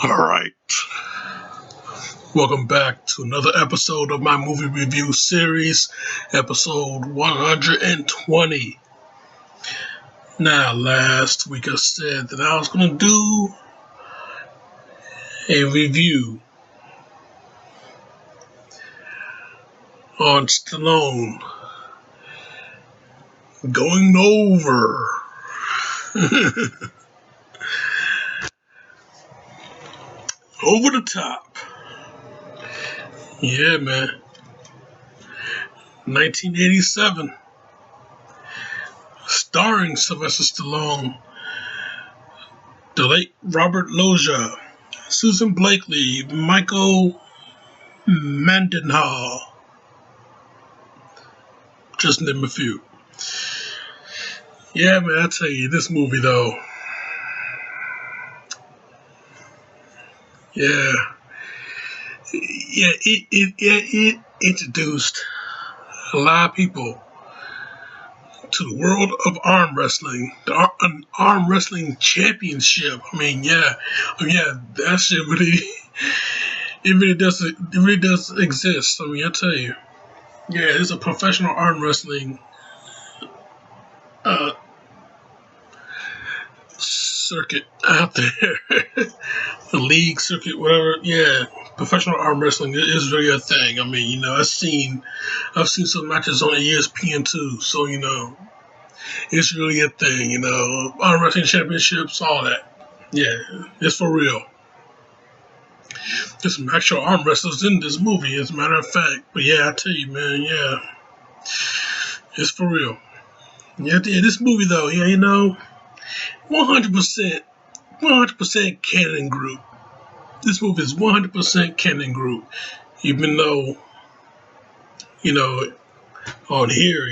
Alright, welcome back to another episode of my movie review series, episode 120. Now, last week I said that I was going to do a review on Stallone going over. Over the top. Yeah, man. 1987. Starring Sylvester Stallone, the late Robert Loggia, Susan Blakely, Michael Mendenhall, just to name a few. Yeah, man, I tell you, this movie though, it introduced a lot of people to the world of arm wrestling, an arm wrestling championship. That shit really, it really does exist. I mean, I tell you, yeah, it's a professional arm wrestling uh, circuit out there, the league circuit, whatever. Yeah, professional arm wrestling is really a thing. I mean, I've seen some matches on ESPN too, so it's really a thing. Arm wrestling championships, all that. Yeah, it's for real. There's some actual arm wrestlers in this movie, as a matter of fact. But yeah, I tell you, man, yeah, it's for real. Yeah, this movie though, 100%, 100% canon group. This movie is 100% canon group, even though, on here,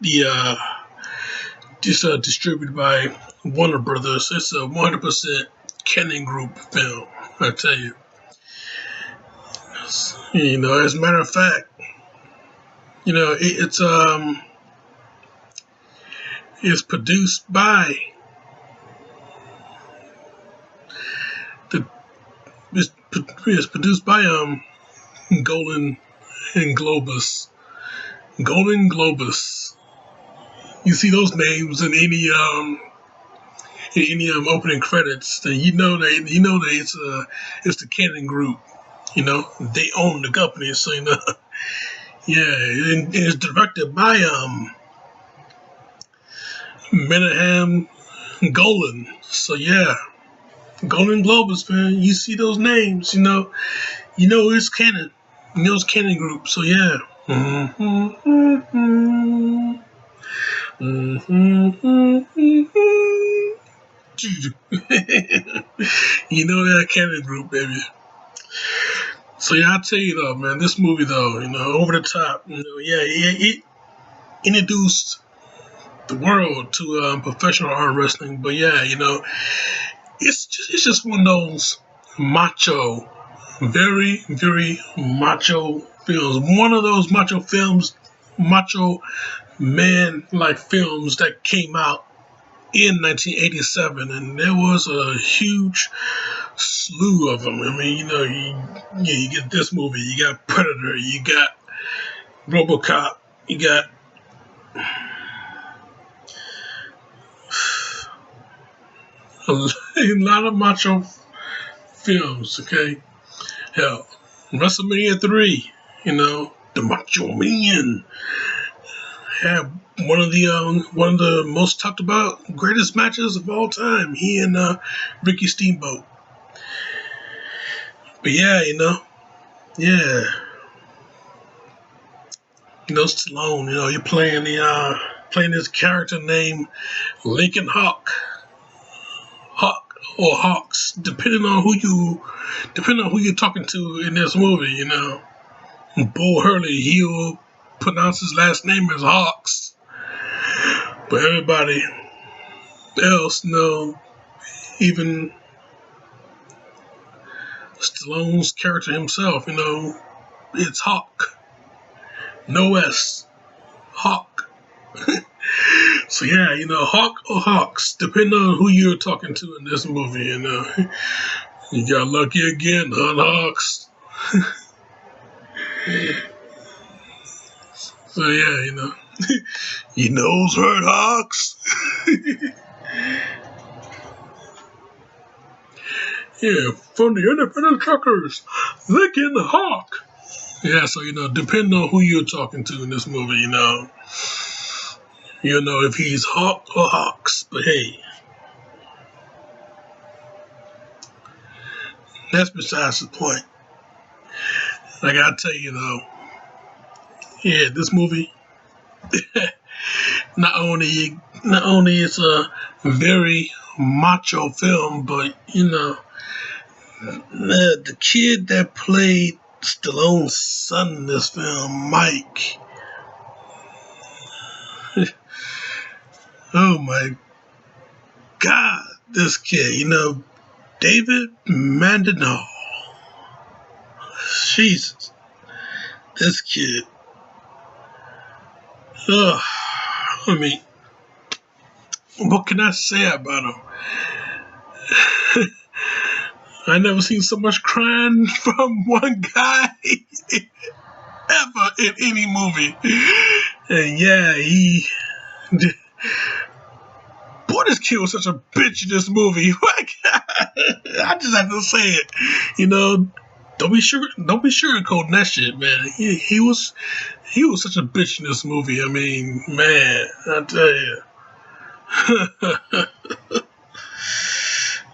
the just distributed by Warner Brothers. It's a 100% canon group film. I tell you, as a matter of fact, it's produced by the it's produced by Golden and Globus. Golden Globus. You see those names in any opening credits, then you know that it's the Canon Group. They own the company, so yeah, and it's directed by Menahem Golan. So yeah, Golden Globus, man. You see those names, it's Canon. It's Canon Group. So yeah. That Canon Group, baby. So yeah, I tell you though, man, this movie though, over the top, it introduced the world to professional arm wrestling. But yeah, it's just one of those macho, very, very macho films. One of those macho films, macho man-like films that came out in 1987, and there was a huge slew of them. I mean, you get this movie, you got Predator, you got RoboCop, you got a lot of macho films. Okay, hell, WrestleMania 3, the Macho Man had one of the most talked about greatest matches of all time. He and Ricky Steamboat. But yeah, yeah, Stallone. You're playing this character named Lincoln Hawk or Hawks, depending on who you're talking to in this movie. Bull Hurley, he'll pronounce his last name as Hawks, but everybody else, even Stallone's character himself, it's Hawk, no S, Hawk. So yeah, hawk or hawks, depending on who you're talking to in this movie. You got lucky again, on hawks. So yeah, your nose hurt, hawks. Yeah, from the independent truckers, licking the hawk. Yeah, so depending on who you're talking to in this movie, you'll know if he's hawk or hawks. But hey, that's besides the point. I gotta tell you though, yeah, this movie not only it's a very macho film, but the kid that played Stallone's son in this film, Mike. Oh my God, this kid, David Mandinal. Jesus, this kid. Ugh, I mean, what can I say about him? I never seen so much crying from one guy ever in any movie. And yeah, boy, this kid was such a bitch in this movie. I just have to say it. Don't be sugarcoating that shit, man. He was such a bitch in this movie. I mean, man, I tell you.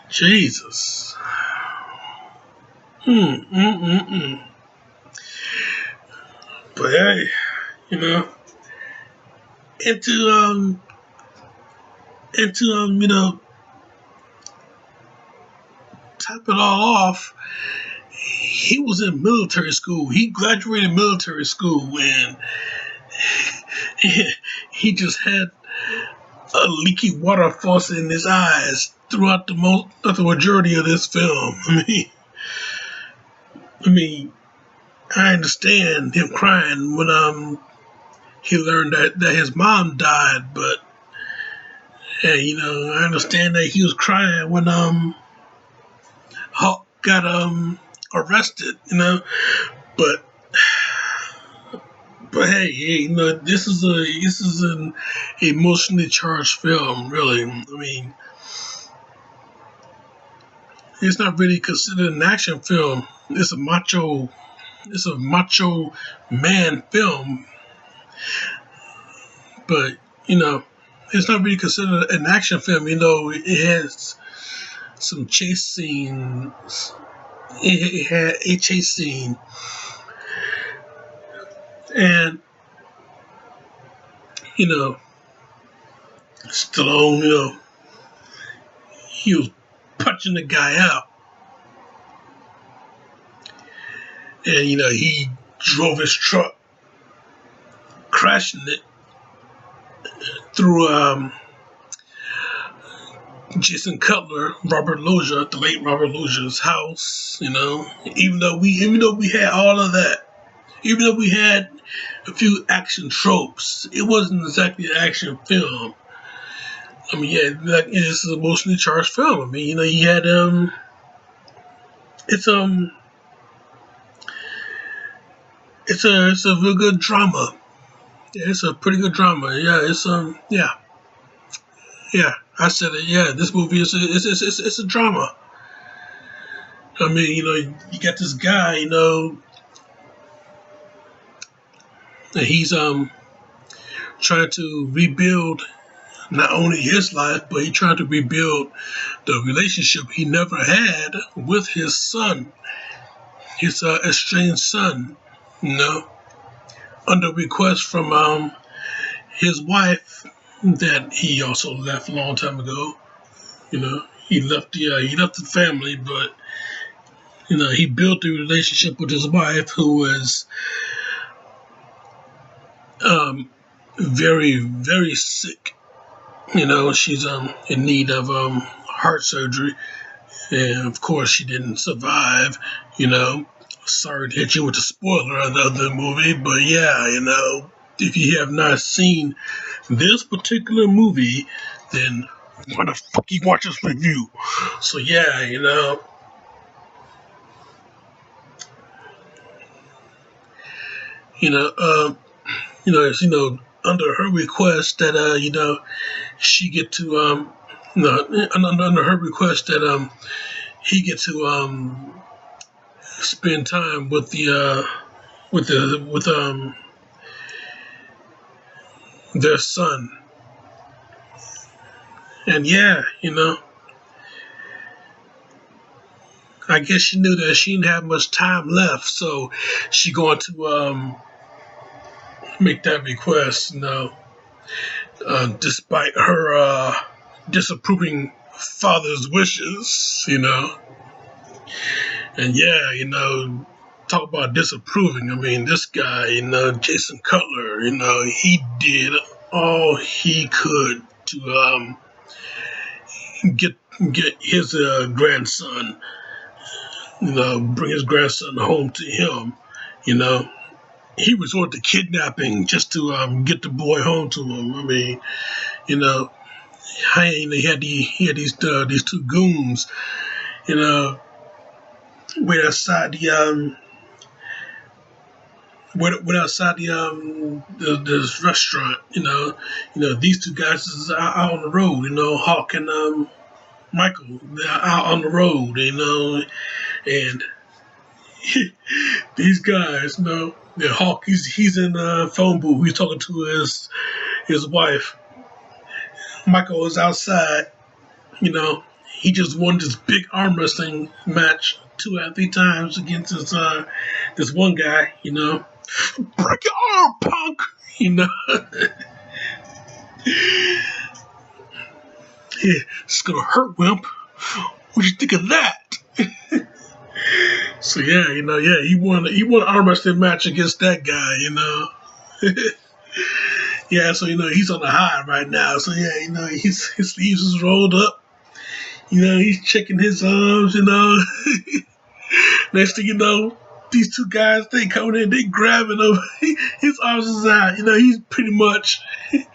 Jesus. Mm. But hey, you know, into top it all off, he was in military school. He graduated military school and he just had a leaky water faucet in his eyes throughout the majority of this film. I mean, I understand him crying when he learned that his mom died, but hey, I understand that he was crying when Hulk got arrested, but hey, this is an emotionally charged film, really. I mean, it's not really considered an action film. It's a macho man film, but it's not really considered an action film. It has some chase scenes. It had a chase scene, and Stallone, he was punching the guy out, and he drove his truck, crashing it through Jason Cutler, the late Robert Loggia's house. Even though we had all of that, even though we had a few action tropes, it wasn't exactly an action film. I mean, yeah, like it's an emotionally charged film. I mean, you had it's it's a real good drama. Yeah, it's a pretty good drama. Yeah, yeah. I said it. Yeah, this movie it's a drama. I mean, you got this guy, and he's trying to rebuild not only his life, but he tried to rebuild the relationship he never had with his son, his estranged son. You know, under request from his wife that he also left a long time ago. He left the family, but he built a relationship with his wife, who was um, very, very sick. She's in need of heart surgery, and of course she didn't survive. Sorry to hit you with the spoiler of the movie, but yeah. if you have not seen this particular movie, then why the fuck you watch this review? So yeah, you know, it's under her request that she get to under her request that he get to spend time with their son. And yeah, I guess she knew that she didn't have much time left, so she going to make that request, despite her disapproving father's wishes, And yeah, talk about disapproving. I mean, this guy, Jason Cutler, he did all he could to get get his grandson, bring his grandson home to him. You know, he resorted to kidnapping just to get the boy home to him. I mean, you know, he had these two goons, you know, wait outside outside this restaurant. These two guys is out on the road. Hawk and Michael, they're out on the road. And these guys, the Hawk, he's in the phone booth. He's talking to his wife. Michael is outside. He just won this big arm wrestling match 2 out of 3 times against this one guy. Break your arm, punk. Yeah, it's gonna hurt, wimp. What you think of that? So yeah, he won an arm wrestling match against that guy. Yeah, so he's on the high right now. So yeah, his sleeves is rolled up. He's checking his arms. Next thing you know, these two guys, they coming in, they grabbing him. His arms is out. He's pretty much, yeah,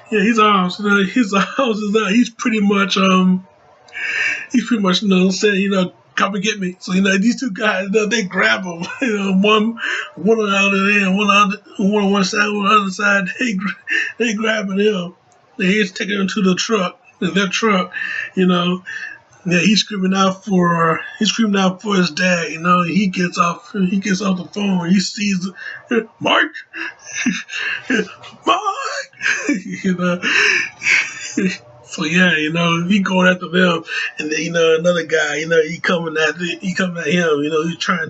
his arms is out. He's pretty much, saying, come and get me. So, these two guys, they grab him. One on the other end, one on one side, one on the other side. They grabbing him. He's taking him to the truck, their truck, Yeah, he's screaming out for his dad. He gets off the phone. He sees Mike, Mike. So yeah, he going after them, and then another guy, he coming at him. He's trying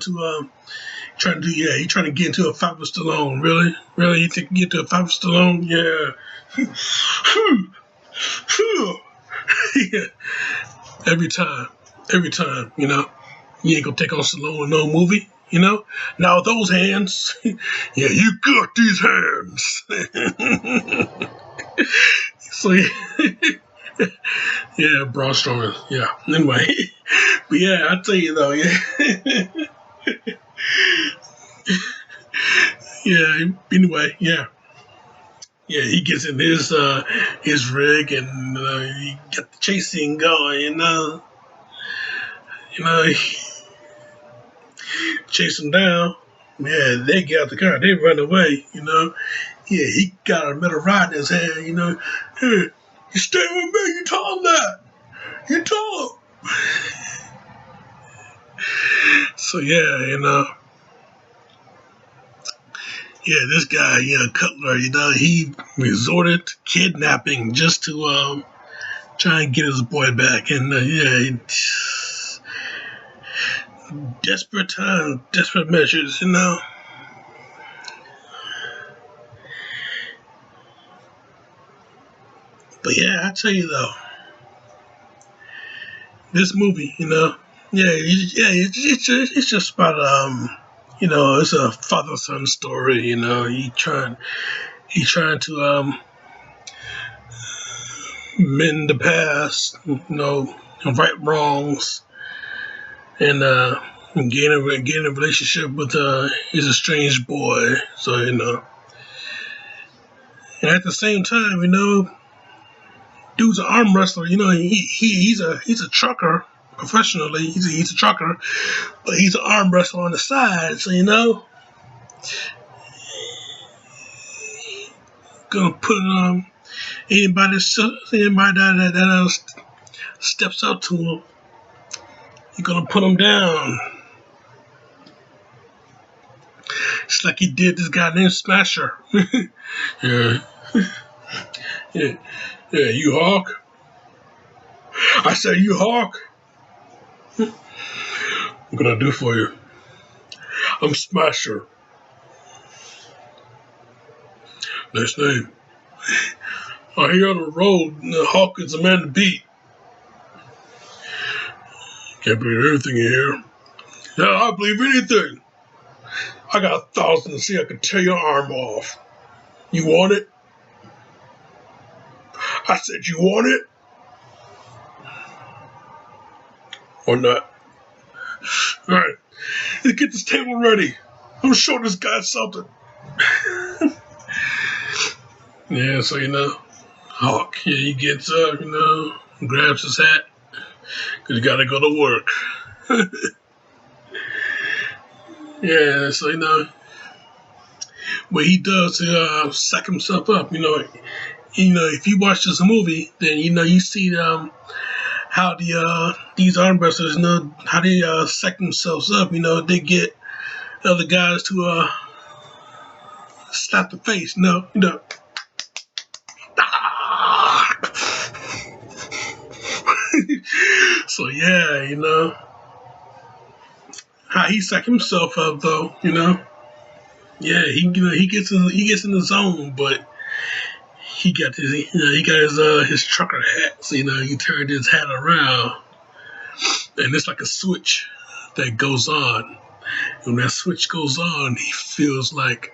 to get into a fight with Stallone. Really, you think you get to a fight with Stallone? Yeah. Yeah. Every time, you ain't gonna take on Stallone in no movie, Now with those hands, yeah, you got these hands. So yeah, Braun Strowman, yeah. Anyway, but yeah, I tell you though, yeah, yeah. Anyway, yeah. Yeah, he gets in his rig and he got the chase scene going, he chase him down. Yeah, they get out the car, they run away, Yeah, he got a metal rod in his hand, Hey, you stay with me, you told him that. You told him. So yeah, yeah, this guy, Cutler, he resorted to kidnapping just to try and get his boy back. And yeah, desperate times, desperate measures, But yeah, I tell you though, this movie, it's just about it's a father son story. He trying to mend the past, right wrongs, and gain a relationship with his estranged boy. So And at the same time, dude's an arm wrestler. He's a trucker professionally. He's a trucker, but he's an arm wrestler on the side. So gonna put anybody that steps up to him, he's gonna put him down. Just like he did this guy named Smasher. Yeah, yeah, yeah. You Hawk? I said you Hawk. What can I do for you? I'm Smasher. Nice name. I hear on the road, Hawk is a man to beat. Can't believe everything in here. Yeah, I believe anything. I got 1,000 to see I can tear your arm off. You want it? I said you want it? Or not? Alright, let's get this table ready. I'm gonna show this guy something. Yeah, so Hawk, yeah, he gets up, grabs his hat, because he gotta go to work. Yeah, so what he does to psych himself up, if you watch this movie, then you see how these arm wrestlers, how they psych themselves up. They get other guys to slap the face. So yeah, how he psych himself up though. Yeah, he gets in the zone, but he got his trucker hat. So he turned his hat around, and it's like a switch that goes on. When that switch goes on, he feels like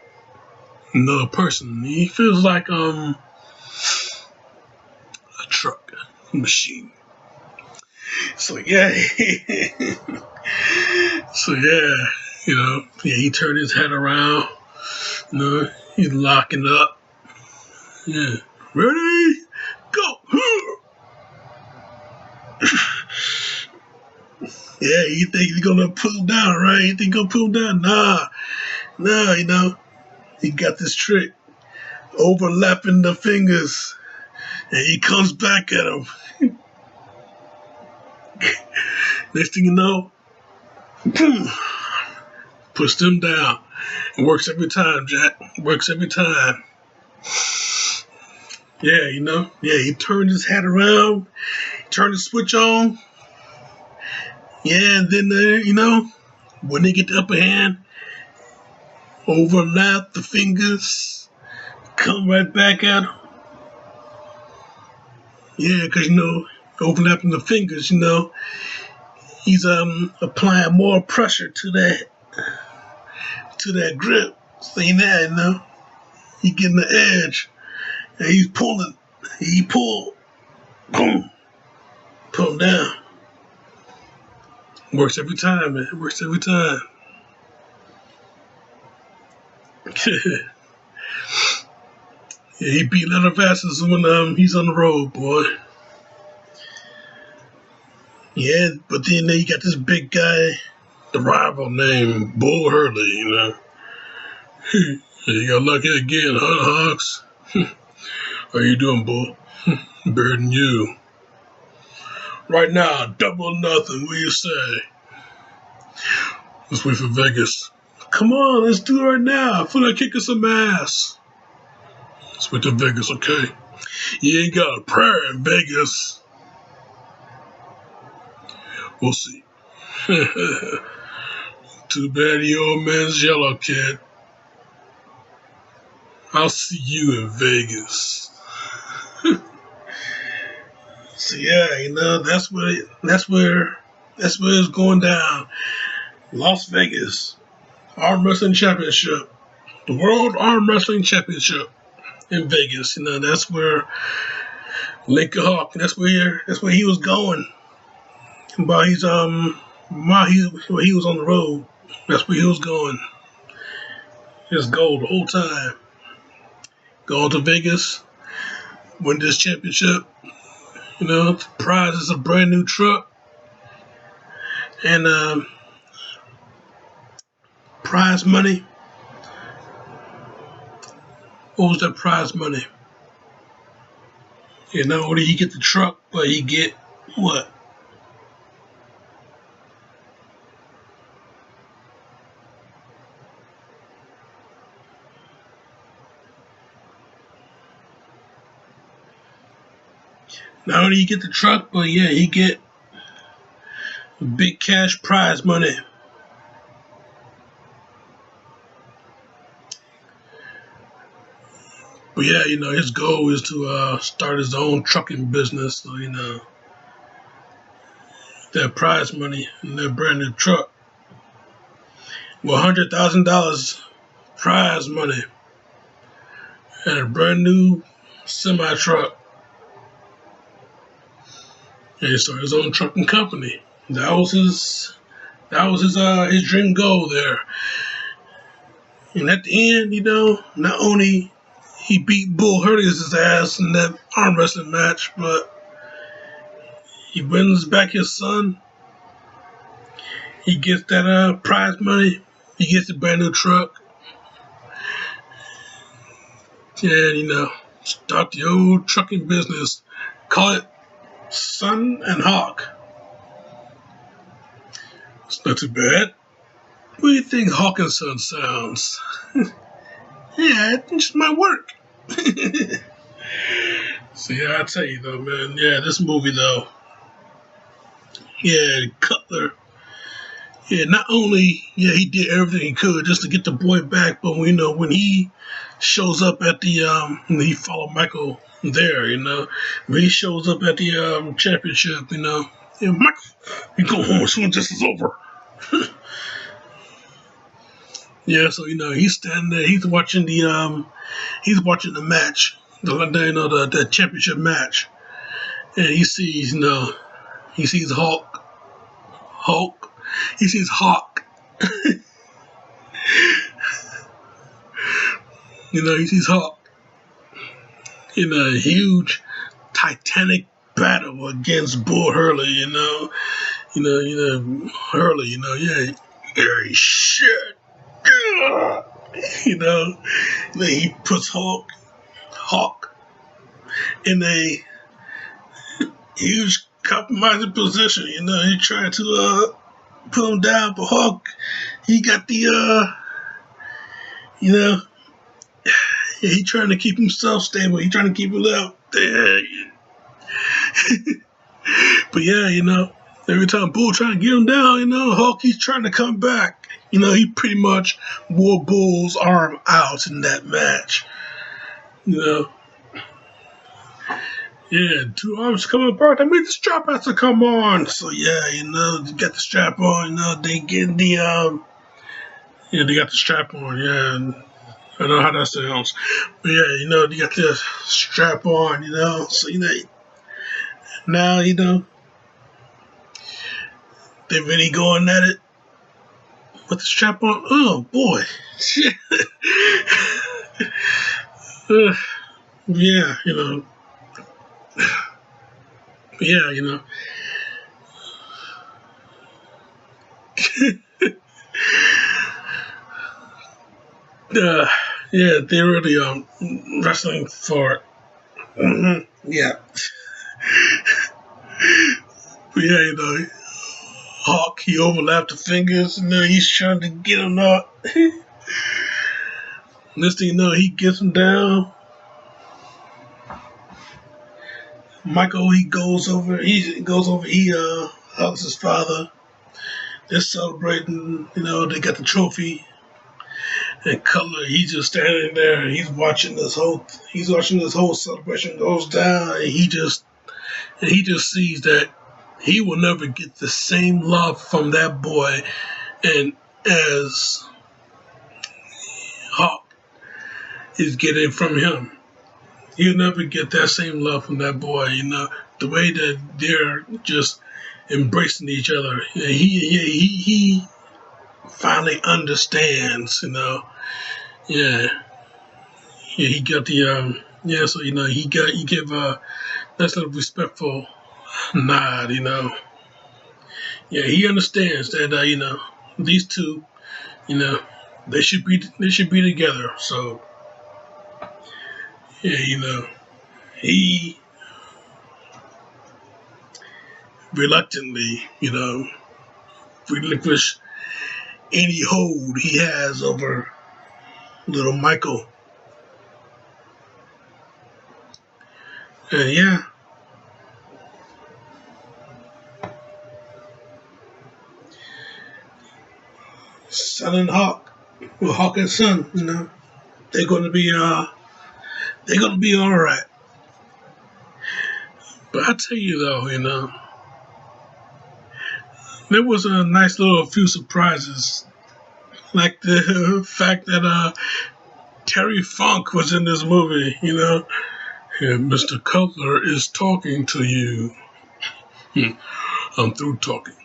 another person. He feels like a truck machine. So yeah, he turned his head around. He's locking up. Yeah, ready, go. Yeah, you think he's gonna pull him down, right? You think he's gonna pull him down? Nah, he got this trick, overlapping the fingers, and he comes back at him. Next thing you know, puts them down. It works every time, Jack. Works every time. Yeah, he turned his hat around, turned the switch on. Yeah, and then, when they get the upper hand, overlap the fingers, come right back at him. Yeah, because, overlapping the fingers, he's applying more pressure to that grip. So, he getting the edge, and he's pulling. He pull, boom, pull him down. Works every time, man. Works every time. Yeah, he beat leather asses when he's on the road, boy. Yeah, but then you got this big guy, the rival named Bull Hurley, You got lucky again, huh, Hawks? How you doing, Bull? Better than you. Right now, double or nothing, what do you say? Let's wait for Vegas. Come on, let's do it right now. I feel like kicking some ass. Let's wait to Vegas, okay? You ain't got a prayer in Vegas. We'll see. Too bad the old man's yellow, kid. I'll see you in Vegas. So yeah, that's where it's going down. Las Vegas, Arm Wrestling Championship, the World Arm Wrestling Championship in Vegas. That's where Lincoln Hawk. That's where he was going. While he was on the road, that's where he was going. His goal the whole time. Going to Vegas, win this championship. The prize is a brand new truck and prize money. What was that prize money? Not only he get the truck, but he get what? Not only he get the truck, but yeah, he get big cash prize money. But yeah, his goal is to start his own trucking business. So that prize money and that brand new truck, $100,000 prize money and a brand new semi truck. And he started his own trucking company. That was his dream goal there. And at the end, not only he beat Bull Hurley's ass in that arm wrestling match, but he wins back his son. He gets that prize money. He gets the brand new truck. And, start the old trucking business. Call it Son and Hawk. It's not too bad. What do you think Hawk and Son sounds? Yeah, it just might work. So yeah, I tell you though, man. Yeah, this movie though. Yeah, Cutler. Yeah, not only he did everything he could just to get the boy back, but when he shows up at the when he followed Michael there, when he shows up at the championship, Michael, you go home as soon as this is over. Yeah, so he's standing there, he's watching the match, the championship match, and he sees Hulk, he sees Hawk, he sees Hawk in a huge titanic battle against Bull Hurley, Hurley, yeah, very shit. He puts Hawk in a huge compromising position. He tried to put him down, but Hawk, he got the he trying to keep himself stable. He trying to keep it up. But yeah, every time Bull trying to get him down, Hawk, he's trying to come back. He pretty much wore Bull's arm out in that match. Yeah, two arms come apart. That means the strap has to come on. So yeah, you get the strap on. They get the they got the strap on. Yeah, and I know how that sounds. But yeah, they got the strap on. So now they're really going at it with the strap on. Oh boy, shit. Yeah, yeah, uh, yeah, they're really wrestling for it. Yeah, but yeah, Hawk, he overlapped the fingers, and he's trying to get him up. Next thing you know, he gets him down. Michael, he hugs his father. They're celebrating, they got the trophy. And Cutler, he's just standing there and he's watching this whole celebration goes down, and he just sees that he will never get the same love from that boy and as Hawk is getting from him. He'll never get that same love from that boy, the way that they're just embracing each other. He finally understands, Yeah. Yeah, he got the yeah. So he gave a nice little respectful nod. Yeah, he understands that these two, you know, they should be together. So yeah, he reluctantly, relinquished any hold he has over little Michael. And yeah, son and Hawk, well, Hawk and son, they're gonna be all right. But I tell you though, there was a nice little few surprises, like the fact that Terry Funk was in this movie. And Mr. Cutler is talking to you. I'm through talking.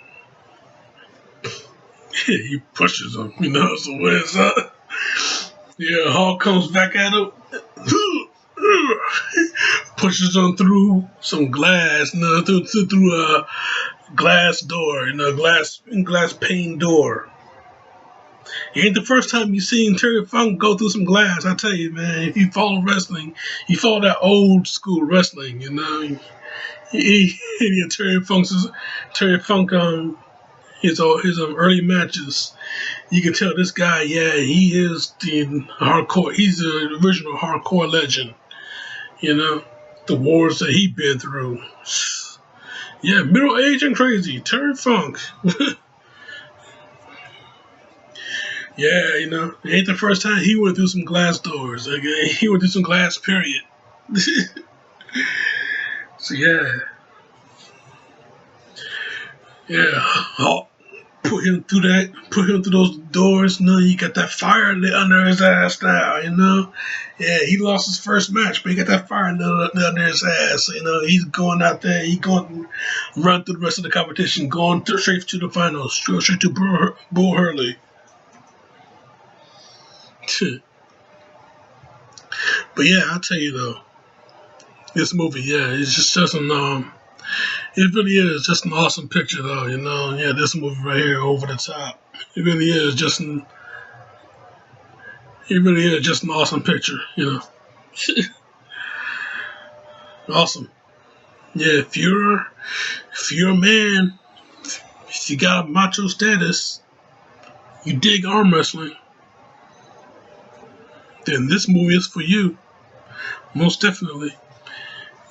Yeah, he pushes him, so when it's yeah, Hawk comes back at him, pushes him through some glass, through a glass door, glass pane door. It ain't the first time you seen Terry Funk go through some glass. I tell you, man, if you follow wrestling, you follow that old school wrestling, Terry Funk his early matches. You can tell this guy, yeah, he is the hardcore. He's the original hardcore legend. The wars that he been through. Yeah, middle age and crazy. Terry Funk. Yeah, it ain't the first time he went through some glass doors. Okay, he went through some glass. Period. So yeah, Hawk put him through those doors. He got that fire lit under his ass now. Yeah, he lost his first match, but he got that fire lit under his ass. He's going out there. He's going to run through the rest of the competition, going straight to the finals, straight to Bull Hurley. But yeah, I'll tell you though, this movie, yeah, it's just an it really is just an awesome picture though. Yeah, this movie right here, Over the Top. It really is just an awesome picture. Awesome. Yeah, if you're a man, if you got a macho status, you dig arm wrestling, then this movie is for you. Most definitely.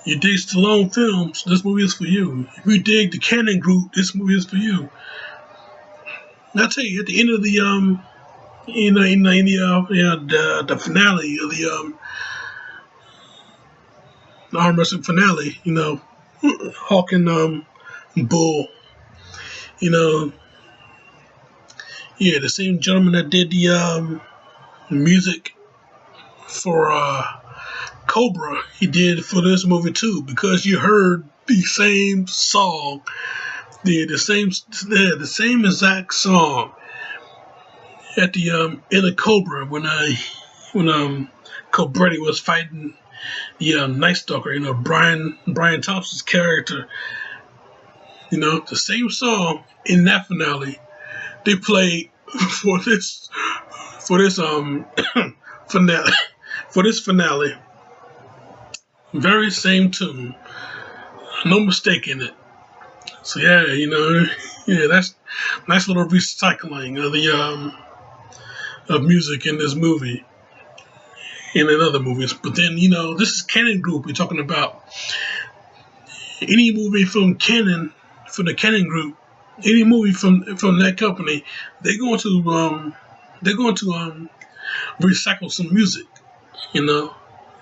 You dig Stallone films, this movie is for you. If you dig the Cannon Group, this movie is for you. And I tell you, at the end of the the finale of the arm wrestling finale, Hawk and Bull, you know, yeah, the same gentleman that did the music for Cobra, he did for this movie too, because you heard the same song, the same exact song at the in the Cobra when Cobretti was fighting the Night Stalker, Brian Thompson's character, the same song in that finale they played for this finale for this finale. Very same tune, no mistake in it. So yeah, yeah, that's nice little recycling of the of music in this movie and in other movies. But then this is Canon Group. We're talking about any movie from the Canon Group, any movie from that company. They're going to recycle some music.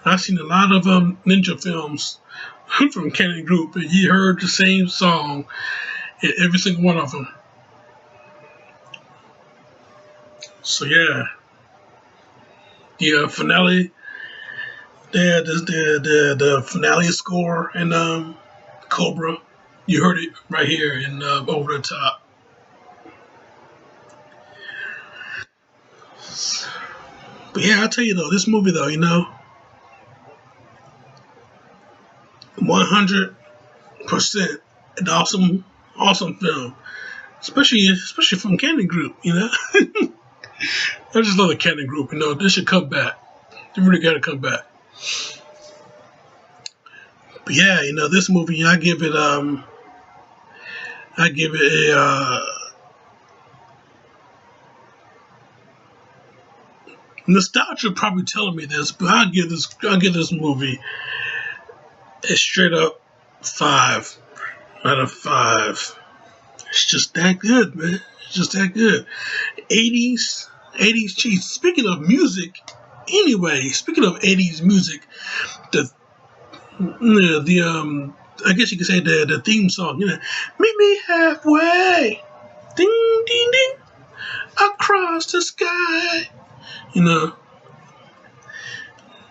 I've seen a lot of ninja films from Canon Group, and you heard the same song in every single one of them. So yeah, the finale, the finale score in Cobra, you heard it right here in Over the Top. But yeah, I'll tell you though, this movie though, 100% an awesome film, especially from Cannon Group. I just love the Cannon Group. They should come back. They really got to come back. But yeah, this movie, I give it a nostalgia probably telling me this, but I'll give this movie a straight up 5 out of 5. It's just that good, man. It's just that good. 80s cheese. Speaking of music, anyway, speaking of 80s music, the I guess you could say the theme song, meet me halfway, ding ding ding, across the sky, you know.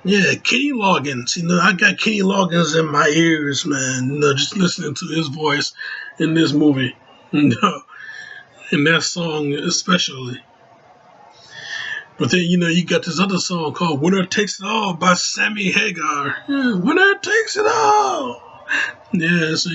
Yeah, Kenny Loggins. I got Kenny Loggins in my ears, man. Just listening to his voice in this movie. In that song especially. But then, you got this other song called Winner Takes It All by Sammy Hagar. Yeah, Winner Takes It All. Yeah, so,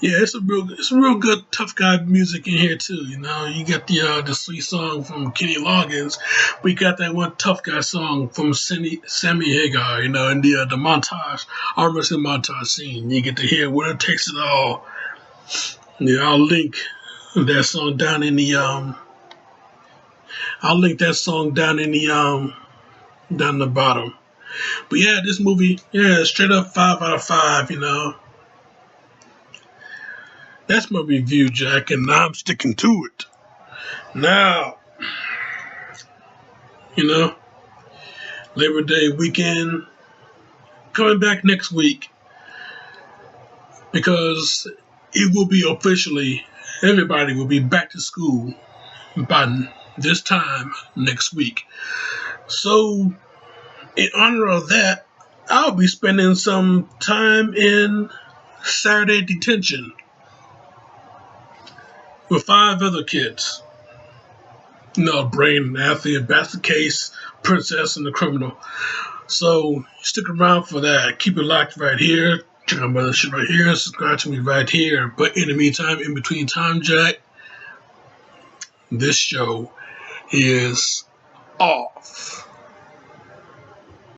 yeah, it's a real good tough guy music in here too. You got the sweet song from Kenny Loggins, but you got that one tough guy song from Sammy Hagar. In the montage, Armisen montage scene, you get to hear "Winner Takes It All." Yeah, I'll link that song down in the down the bottom. But yeah, this movie, yeah, straight up 5 out of 5. That's my review, Jack, and I'm sticking to it. Now, Labor Day weekend coming back next week because it will be officially, everybody will be back to school by this time next week. So, in honor of that, I'll be spending some time in Saturday detention with 5 other kids. Brain, Athlete, Basket Case, Princess, and the Criminal. So stick around for that. Keep it locked right here. Check out my other shit right here. Subscribe to me right here. But in the meantime, in between time, Jack, this show is off.